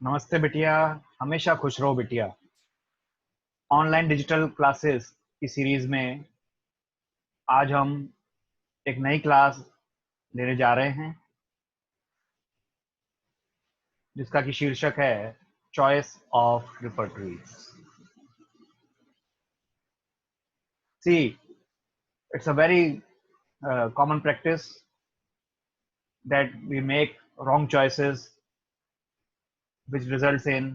नमस्ते बिटिया। हमेशा खुश रहो बिटिया। ऑनलाइन डिजिटल क्लासेस की सीरीज में आज हम एक नई क्लास लेने जा रहे हैं जिसका कि शीर्षक है choice of repertories. See, it's a very common practice that we make wrong choices which results in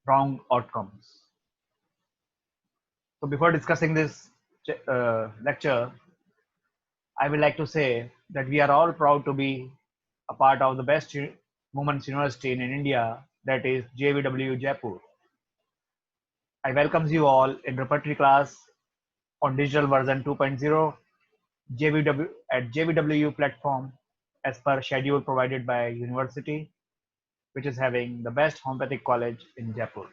wrong outcomes. So before discussing this lecture, I would like to say that we are all proud to be a part of the best women's university in India, that is JVW Jaipur. I welcome you all in repertory class on digital version 2.0 JVW at JVW platform as per schedule provided by university, which is having the best homeopathic college in Jaipur.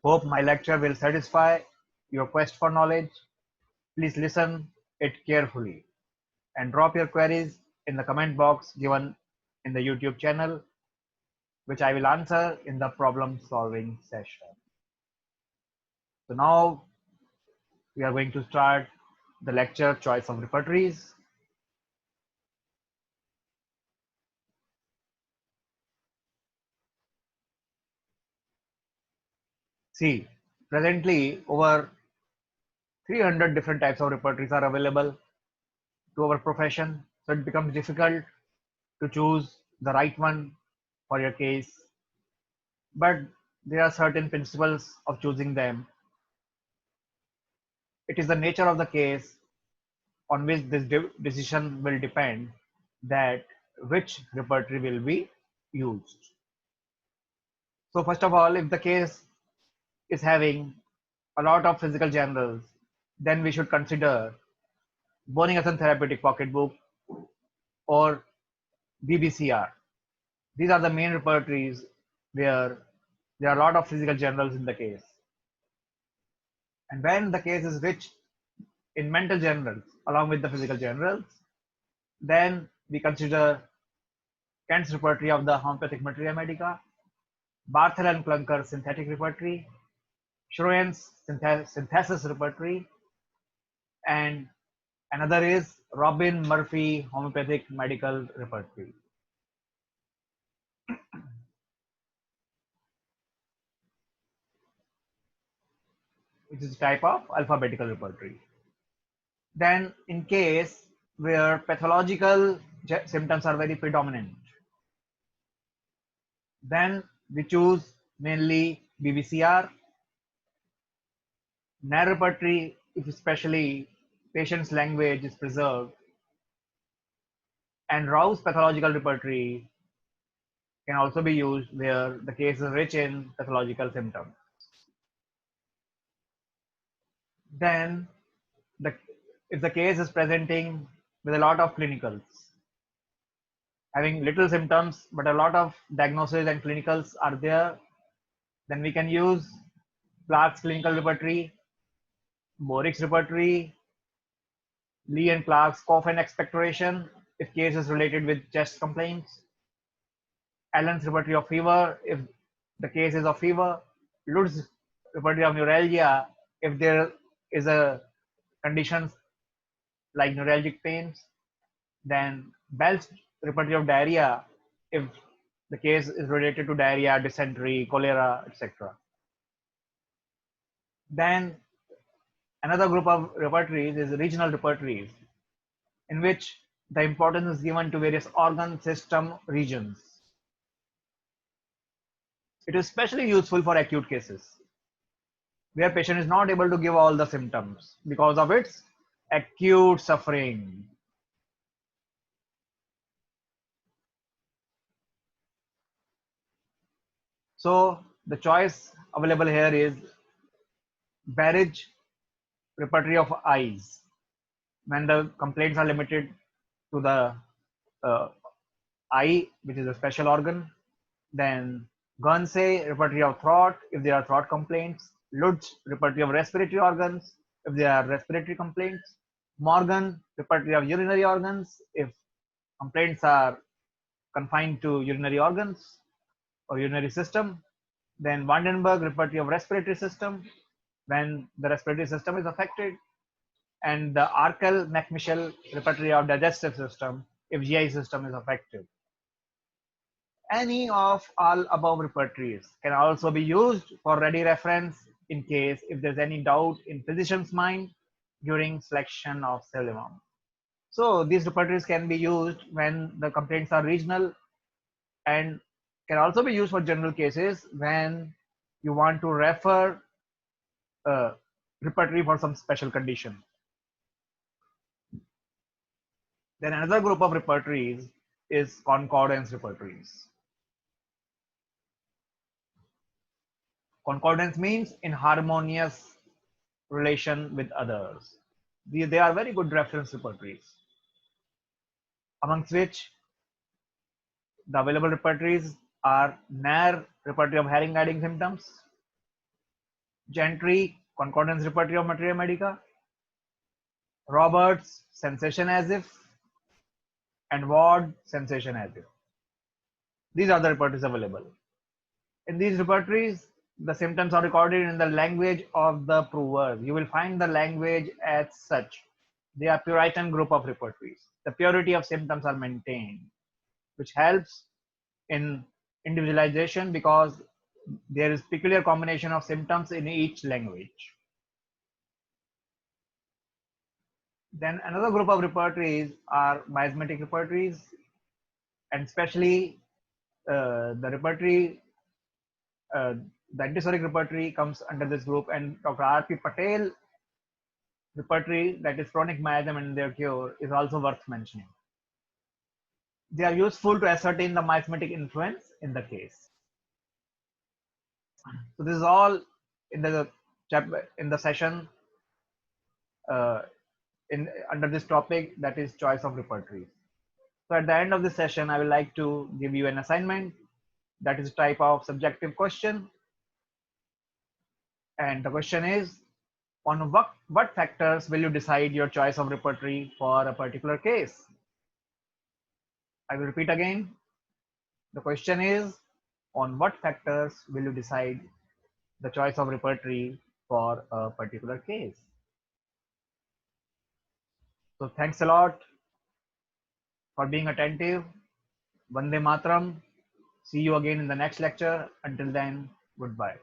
Hope my lecture will satisfy your quest for knowledge. Please listen it carefully and drop your queries in the comment box given in the YouTube channel, which I will answer in the problem solving session. So now we are going to start the lecture choice of repertories. See, presently over 300 different types of repertories are available to our profession, so it becomes difficult to choose the right one for your case. But there are certain principles of choosing them. It is the nature of the case on which this decision will depend that which repertory will be used. So first of all, if the case is having a lot of physical generals, then we should consider Boniason Therapeutic Pocketbook or BBCR. These are the main repertories where there are a lot of physical generals in the case. And when the case is rich in mental generals along with the physical generals, then we consider Kent's repertory of the homeopathic materia medica, Barthel and Clunker synthetic repertory, Schroen's synthesis repertory, and another is Robin Murphy homeopathic medical repertory. Which is a type of alphabetical repertory. Then in case where pathological symptoms are very predominant, then we choose mainly BBCR, narrow repertory if especially patient's language is preserved, and Rouse pathological repertory can also be used where the case is rich in pathological symptoms. Then the, if the case is presenting with a lot of clinicals, having little symptoms but a lot of diagnosis and clinicals are there, then we can use Clark's clinical repertory, Boric's repertory, Lee and Clark's cough and expectoration if case is related with chest complaints, Allen's repertory of fever if the case is of fever, Lutz's repertory of neuralgia if there is a condition like neuralgic pains, then Bell's repertory of diarrhea if the case is related to diarrhea, dysentery, cholera, etc. Then another group of repertories is regional repertories in which the importance is given to various organ system regions. It is especially useful for acute cases where patient is not able to give all the symptoms because of its acute suffering. So the choice available here is Barrage repertory of eyes when the complaints are limited to the uh, eye, which is a special organ. Then Guernsey repertory of throat if there are throat complaints. Lutz repertory of respiratory organs if there are respiratory complaints. Morgan repertory of urinary organs if complaints are confined to urinary organs. or urinary system. Then Vandenberg repertory of respiratory system when the respiratory system is affected, and the Arkell-McMichael repertory of digestive system if GI system is affected. Any of all above repertories can also be used for ready reference in case if there's any doubt in physician's mind during selection of Selimum. So these repertories can be used when the complaints are regional and can also be used for general cases when you want to refer a repertory for some special condition. Then another group of repertories is concordance repertories. Concordance means in harmonious relation with others. They are very good reference repertories, amongst which the available repertories are Nair repertory of herring guiding symptoms, Gentry concordance repertory of materia medica, Roberts sensation as if, and Ward sensation as if. These are the repertories available. In these repertories, the symptoms are recorded in the language of the prover. You will find the language as such. They are Puritan group of repertories. The purity of symptoms are maintained, which helps in individualization because there is peculiar combination of symptoms in each language. Then another group of repertories are miasmatic repertories, and especially the repertory, the antisoric repertory comes under this group, and Dr. R.P. Patel repertory, that is chronic miasm and their cure, is also worth mentioning. They are useful to ascertain the miasmatic influence in the case. So this is all in the chapter in the session uh, under this topic, that is choice of repertory. So at the end of this session, I would like to give you an assignment that is a type of subjective question. And the question is, on what factors will you decide your choice of repertory for a particular case? I will repeat again. The question is, on what factors will you decide the choice of repertory for a particular case? So thanks a lot for being attentive. Vande Mataram. See you again in the next lecture. Until then, goodbye.